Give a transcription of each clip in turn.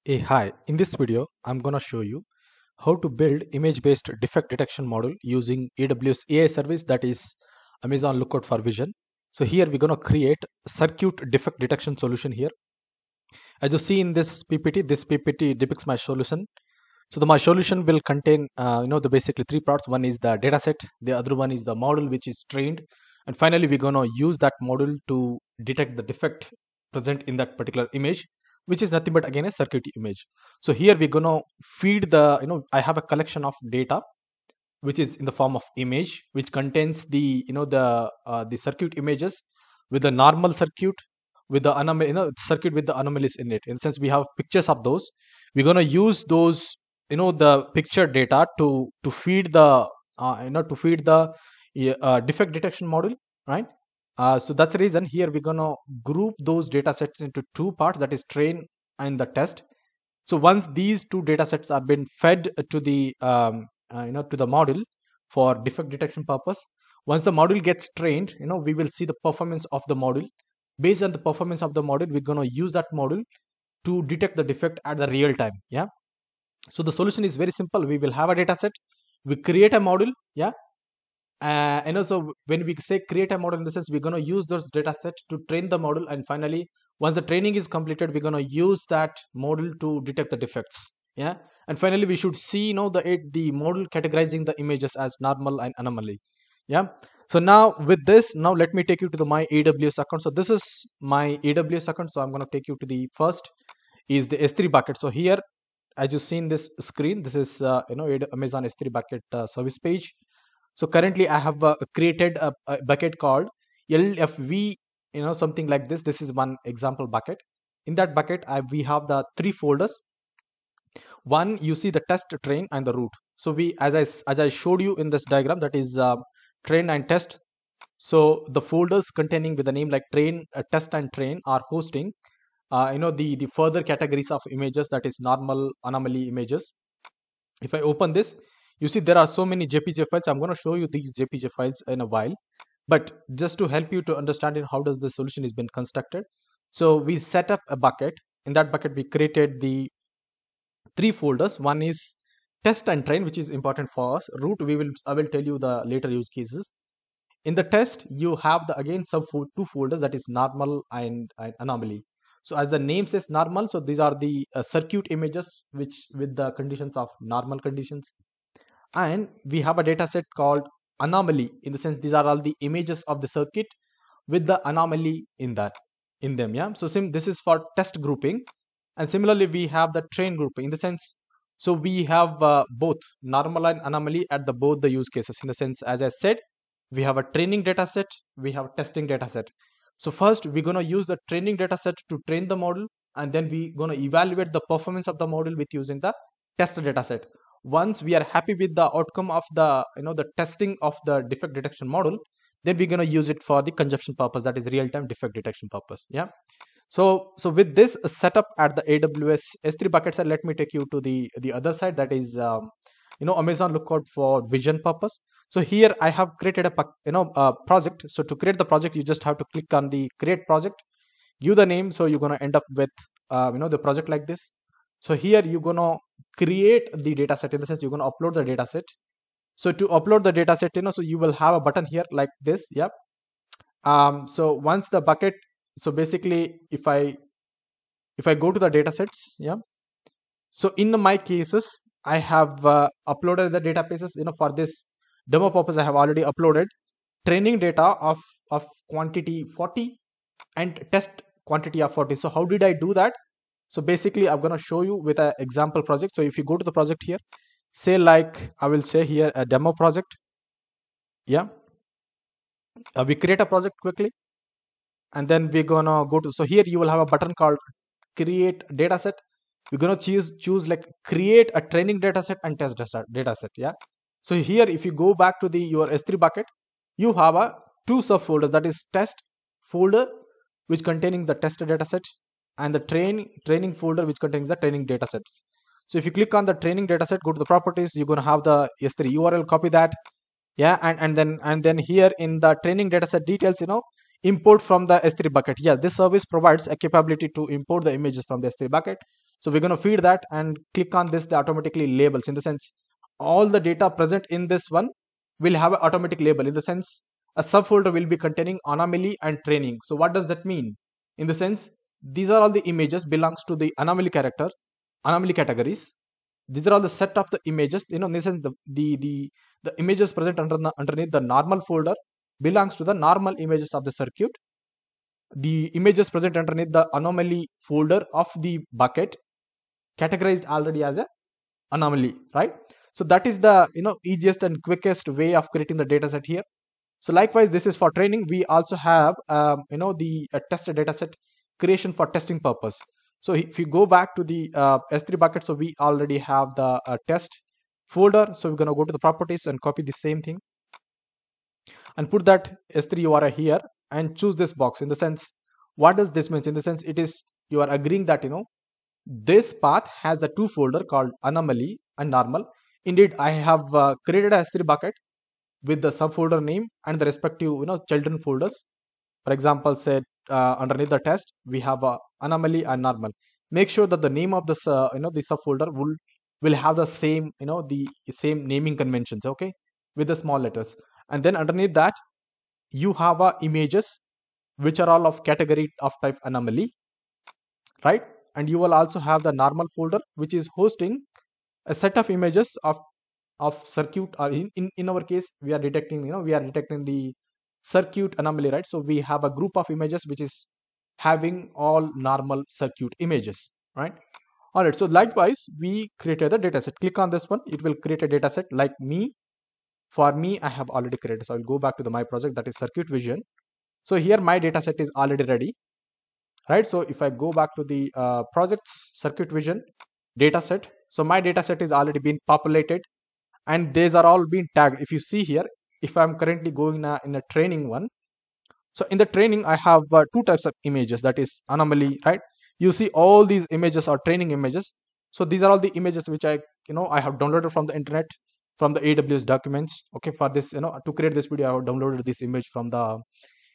Hey, hi. In this video, I'm gonna show you how to build image-based defect detection model using AWS AI service, that is Amazon Lookout for Vision. So here we're gonna create circuit defect detection solution here. As you see in this PPT depicts my solution. So my solution will contain, the basically three parts. One is the data set, the other one is the model which is trained, and finally we're gonna use that model to detect the defect present in that particular image, which is nothing but again a circuit image. So here we're gonna feed I have a collection of data which is in the form of image, which contains the circuit images with the normal circuit with the circuit with the anomalies in it. In the sense we have pictures of those. We're gonna use those the picture data to feed the defect detection model, right? So that's the reason here we're gonna group those data sets into two parts, that is train and the test. So once these two data sets are been fed to the to the model for defect detection purpose, once the model gets trained, we will see the performance of the model. Based on the performance of the model, we're going to use that model to detect the defect at the real time. Yeah. So the solution is very simple. We will have a data set, we create a model. Yeah. And also when we say create a model, in the sense we're going to use those data sets to train the model, and finally once the training is completed, we're going to use that model to detect the defects. Yeah. And finally we should see the model categorizing the images as normal and anomaly. Yeah. So now with this, now let me take you to my AWS account. So this is my AWS account. So I'm going to take you to the first is the S3 bucket. So here, as you see in this screen, this is Amazon S3 bucket service page. So currently I have created a bucket called LFV, something like this. This is one example bucket. In that bucket, we have the three folders. One, you see the test, train, and the root. So as I showed you in this diagram, that is train and test. So the folders containing with the name like train, test, and train are hosting the further categories of images, that is normal, anomaly images. If I open this, you see there are so many JPG files. I'm going to show you these JPG files in a while, but just to help you to understand how does the solution is been constructed. So we set up a bucket. In that bucket, we created the three folders. One is test and train, which is important for us. Root, I will tell you the later use cases. In the test, you have the again two folders, that is normal and anomaly. So as the name says normal, so these are the circuit images which with the conditions of normal conditions. And we have a data set called anomaly, in the sense these are all the images of the circuit with the anomaly in them. Yeah. So this is for test grouping. And similarly we have the train grouping, in the sense, so we have both normal and anomaly at both the use cases. In the sense, as I said, we have a training data set, we have a testing data set. So first we're going to use the training data set to train the model, and then we're going to evaluate the performance of the model with using the test data set. Once we are happy with the outcome of the the testing of the defect detection model, then we're going to use it for the consumption purpose, that is real-time defect detection purpose. Yeah. So with this setup at the AWS S3 bucket side, let me take you to the other side, that is Amazon Lookout for Vision purpose. So here I have created a project. So to create the project, you just have to click on the create project, give the name. So you're going to end up with the project like this. So here you're going to create the data set, in the sense you're going to upload the data set. So to upload the data set, so you will have a button here like this. Yep. So once the bucket, so basically if I go to the data sets, yeah. So in my cases, I have uploaded the databases. For this demo purpose, I have already uploaded training data of quantity 40 and test quantity of 40. So how did I do that? So basically I'm going to show you with an example project. So if you go to the project here, say like I will say here a demo project. Yeah. We create a project quickly, and then we're gonna go to, so here you will have a button called create dataset. We're gonna choose like create a training dataset and test dataset. Yeah. So here if you go back to your S3 bucket, you have a two subfolders, that is test folder which containing the test dataset, and the training folder which contains the training datasets. So if you click on the training dataset, go to the properties, you're gonna have the S3 URL, copy that. Yeah. And then here in the training dataset details, import from the S3 bucket. Yeah, this service provides a capability to import the images from the S3 bucket. So we're going to feed that and click on this, the automatically labels, in the sense all the data present in this one will have an automatic label, in the sense a subfolder will be containing anomaly and training. So what does that mean? In the sense, these are all the images belongs to the anomaly categories. These are all the set of the images, in the sense the images present underneath the normal folder belongs to the normal images of the circuit. The images present underneath the anomaly folder of the bucket categorized already as a anomaly, right? So that is the easiest and quickest way of creating the data set here. So likewise, this is for training. We also have the test data set creation for testing purpose. So if you go back to the S3 bucket, so we already have the test folder. So we're going to go to the properties and copy the same thing and put that S3 URI here and choose this box. In the sense, what does this mean? In the sense, it is you are agreeing that this path has the two folder called anomaly and normal. Indeed, I have created a S3 bucket with the subfolder name and the respective children folders. For example, say underneath the test we have anomaly and normal. Make sure that the name of this the subfolder will have the same the same naming conventions, okay, with the small letters. And then underneath that you have images which are all of category of type anomaly, right? And you will also have the normal folder which is hosting a set of images of circuit, or in our case we are detecting the circuit anomaly, right? So we have a group of images which is having all normal circuit images, right? All right, so likewise we created the data set. Click on this one, it will create a data set. Like me, for me, I have already created, so I'll go back to my project, that is circuit vision. So here my data set is already ready, right? So if I go back to the projects circuit vision data set, so my data set is already been populated and these are all being tagged. If you see here, if I'm currently going in a training one, so in the training I have two types of images, that is anomaly, right? You see all these images are training images. So these are all the images which I have downloaded from the internet, from the AWS documents. Okay, for this to create this video I have downloaded this image from the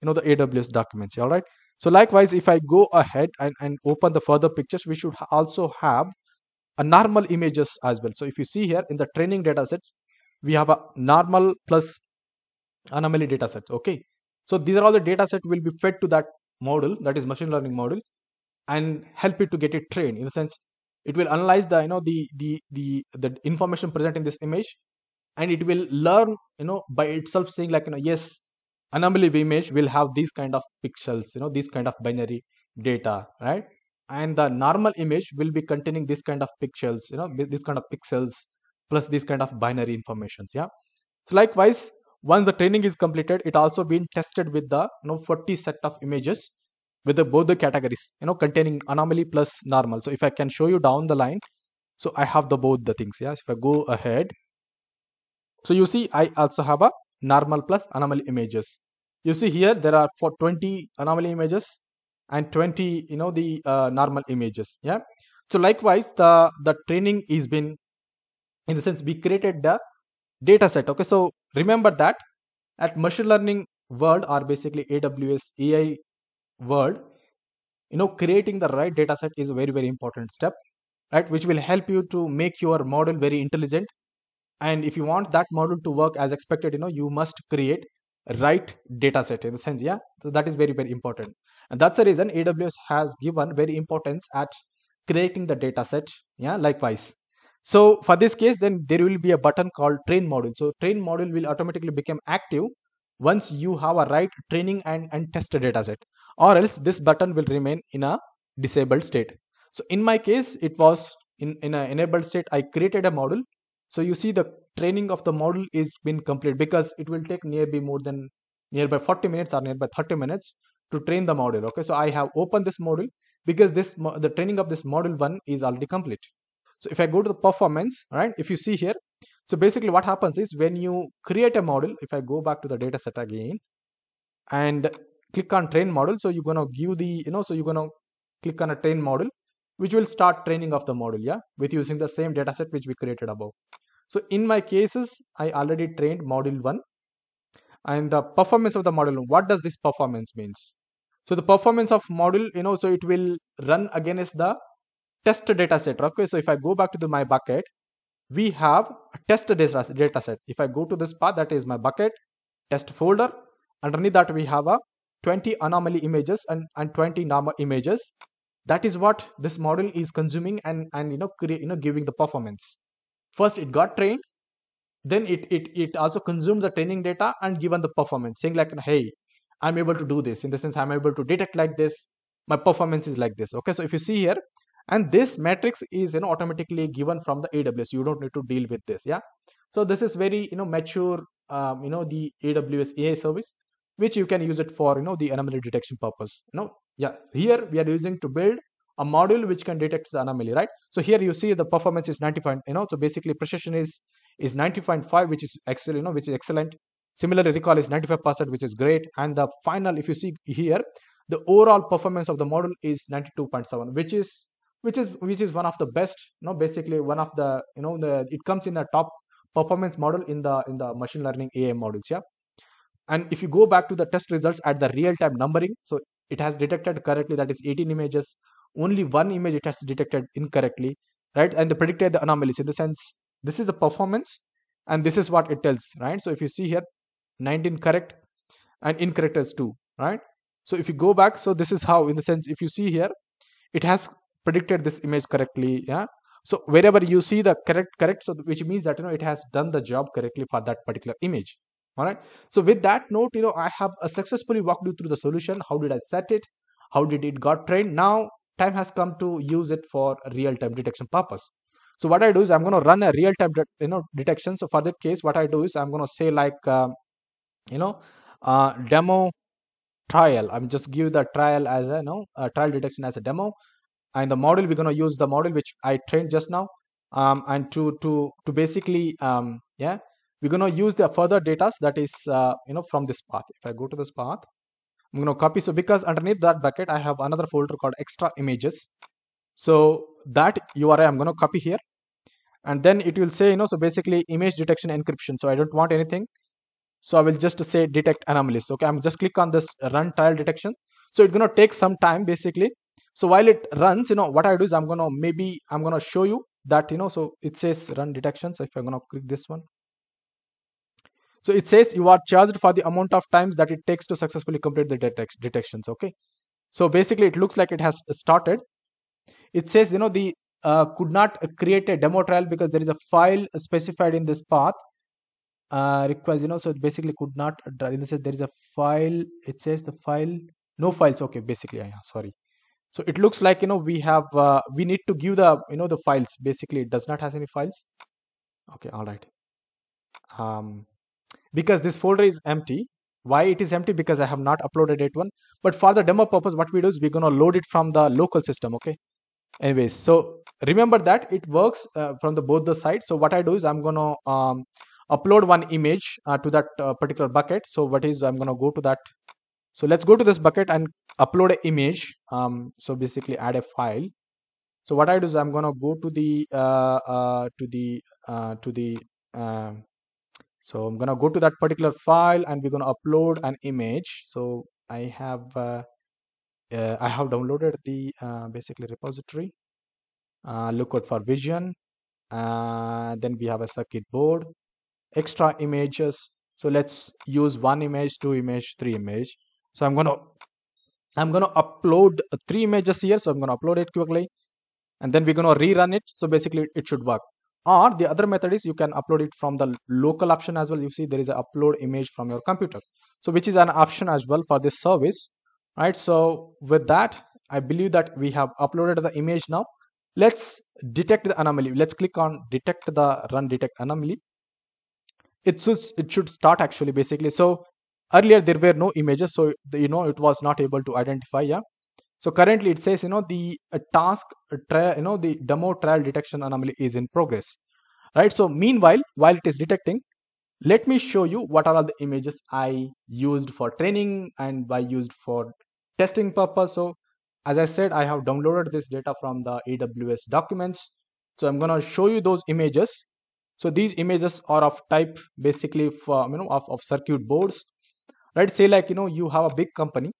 the AWS documents. All right, so likewise if I go ahead and open the further pictures, we should also have a normal images as well. So if you see here in the training data sets, we have a normal plus anomaly data set. Okay, so these are all the data set will be fed to that model, that is machine learning model, and help it to get it trained. In the sense, it will analyze the the information present in this image, and it will learn by itself, saying like yes, anomaly image will have these kind of pixels, these kind of binary data, right? And the normal image will be containing this kind of pixels, this kind of pixels plus this kind of binary informations. Yeah, so likewise once the training is completed, it also been tested with the 40 set of images with both the categories containing anomaly plus normal. So if I can show you down the line, so I have the both the things. Yeah, so if I go ahead, so you see I also have a normal plus anomaly images. You see here there are 20 anomaly images and 20 the normal images. Yeah, so likewise the training is been, in the sense we created the data set. Okay, so remember that at machine learning world, or basically AWS AI world, creating the right data set is a very very important step, right? Which will help you to make your model very intelligent. And if you want that model to work as expected, you must create a right data set, in the sense. Yeah, so that is very very important, and that's the reason AWS has given very importance at creating the data set. Yeah, likewise. So for this case, then there will be a button called train module. So train module will automatically become active once you have a right training and test data set, or else this button will remain in a disabled state. So in my case, it was in an enabled state. I created a model. So you see the training of the model is been complete, because it will take nearby 40 minutes or nearby 30 minutes to train the model. Okay, so I have opened this model because the training of this model 1 is already complete. So if I go to the performance, right, if you see here, so basically what happens is when you create a model, if I go back to the data set again and click on train model, so you're going to give the so you're going to click on a train model, which will start training of the model, yeah, with using the same data set which we created above. So in my cases, I already trained model 1, and the performance of the model, what does this performance means? So the performance of model, so it will run against the test data set. Okay, so if I go back to my bucket, we have a test data set. If I go to this path, that is my bucket test folder. Underneath that, we have a 20 anomaly images and 20 normal images. That is what this model is consuming and giving the performance. First, it got trained. Then it also consumes the training data and given the performance, saying like, hey, I'm able to do this. In the sense, I'm able to detect like this. My performance is like this. Okay, so if you see here, and this matrix is automatically given from the AWS. You don't need to deal with this. Yeah. So this is very mature the AWS AI service, which you can use it for the anomaly detection purpose. Yeah. Here we are using to build a module which can detect the anomaly, right? So here you see the performance is 90 point. So basically precision is 90.5, which is actually which is excellent. Similarly, recall is 95%, which is great. And the final, if you see here, the overall performance of the model is 92.7, which is one of the best. Basically one of the it comes in the top performance model in the machine learning AI models. Yeah. And if you go back to the test results at the real time numbering, so it has detected correctly, that is 18 images. Only one image it has detected incorrectly, right? And they predicted the anomalies. In the sense, this is the performance and this is what it tells, right? So if you see here, 19 correct and incorrect as 2, right? So if you go back, so this is how, in the sense, if you see here, it has predicted this image correctly. Yeah. So wherever you see the correct, so which means that it has done the job correctly for that particular image. All right. So with that note, I have successfully walked you through the solution. How did I set it? How did it got trained? Now time has come to use it for real-time detection purpose. So what I do is I'm going to run a real-time detection. So for that case, what I do is I'm going to say like demo trial. I'm just give the trial as a trial detection as a demo, and the model we're going to use the model which I trained just now, and to basically yeah, we're going to use the further data that is from this path. If I go to this path, I'm going to copy. So because underneath that bucket I have another folder called extra images, so that URI I'm going to copy here, and then it will say so basically image detection encryption. So I don't want anything, so I will just say detect anomalies. Okay, I'm just click on this run trial detection. So it's going to take some time basically. So while it runs, what I do is I'm going to show you that so it says run detection. So if I'm going to click this one, so it says you are charged for the amount of times that it takes to successfully complete the detections. Okay, so basically it looks like it has started. It says the could not create a demo trial because there is a file specified in this path requires so it basically could not in this, there is a file. It says the file, no files. Okay, basically sorry. So it looks like we have we need to give the the files. Basically it does not has any files. Okay, all right. Because this folder is empty. Why it is empty? Because I have not uploaded it one. But for the demo purpose, what we do is we're going to load it from the local system. Okay, anyways, so remember that it works from the both the sides. So what I do is I'm going to upload one image to that particular bucket. So what is I'm going to go to that. So let's go to this bucket and upload an image. So basically add a file. So what I do is I'm going to go to the so I'm going to go to that particular file and we're going to upload an image. So I have downloaded the basically repository, Lookout for vision. Then we have a circuit board, extra images. So let's use 1 image, 2 image, 3 image. So I'm going to upload 3 images here. So I'm going to upload it quickly, and then we're going to rerun it. So basically it should work. Or the other method is you can upload it from the local option as well. You see there is a upload image from your computer, so which is an option as well for this service, right? So with that, I believe that we have uploaded the image. Now let's detect the anomaly. Let's click on detect the run detect anomaly. It should start actually basically. So earlier there were no images, so it was not able to identify. Yeah. So currently it says the task the demo trial detection anomaly is in progress, right? So meanwhile, while it is detecting, let me show you what are all the images I used for training and I used for testing purpose. So as I said, I have downloaded this data from the AWS documents. So I'm going to show you those images. So these images are of type basically for of circuit boards, right? Say like you have a big company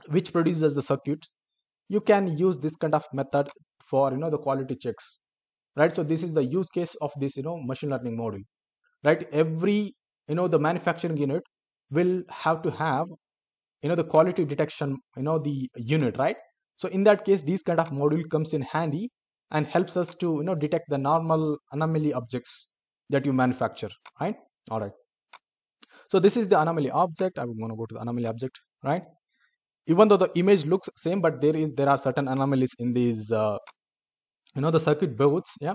which produces the circuits. you can use this kind of method for the quality checks, right? So this is the use case of this machine learning module, right? Every the manufacturing unit will have to have the quality detection the unit, right? So in that case, these kind of module comes in handy and helps us to detect the normal anomaly objects that you manufacture, right? All right, so this is the anomaly object. I'm going to go to the anomaly object, right? Even though the image looks same, but there are certain anomalies in these the circuit boards, yeah.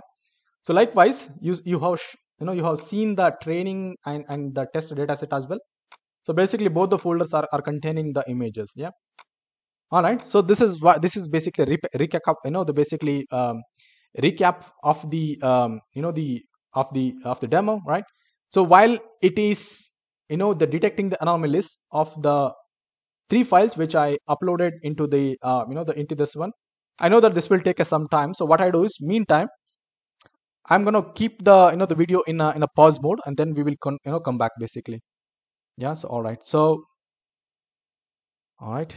So likewise, you have you have seen the training and the test data set as well. So basically both the folders are containing the images, yeah. All right, so this is basically recap, the basically recap of the of the demo, right? So while it is the detecting the anomalies of the three files which I uploaded into the into this one, I know that this will take us some time. So what I do is, meantime, I'm gonna keep the the video in a pause mode, and then we will come back basically. Yeah. So all right. So all right.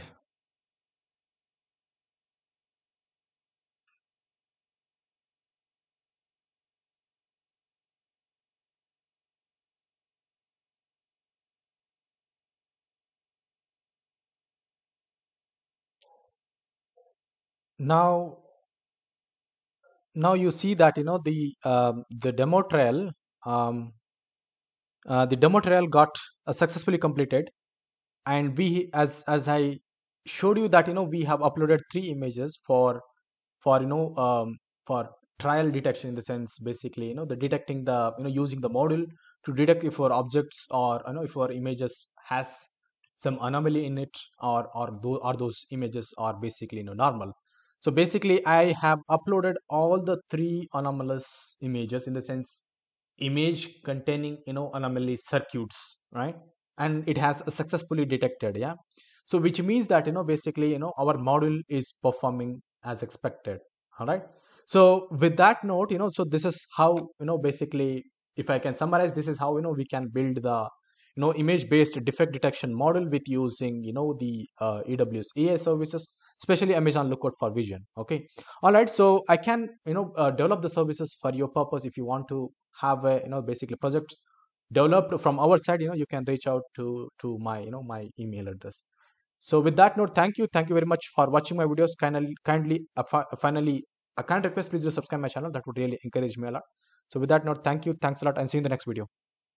Now you see that the demo trail, um, the demo trail got successfully completed, and we, as I showed you, that we have uploaded three images for for trial detection, in the sense, basically the detecting the using the module to detect if our objects, or if our images has some anomaly in it, or those images are basically normal. So basically I have uploaded all the three anomalous images, in the sense, image containing anomaly circuits, right? And it has successfully detected, yeah. So which means that basically our module is performing as expected. All right, so with that note, so this is how basically, if I can summarize, this is how we can build the image based defect detection model with using the AWS AI services, especially Amazon Lookout for vision. Okay, all right, so I can develop the services for your purpose. If you want to have a basically project developed from our side, you can reach out to my my email address. So with that note, thank you very much for watching my videos. Kindly finally, a kind request, please do subscribe my channel. That would really encourage me a lot. So with that note, thanks a lot, and see you in the next video.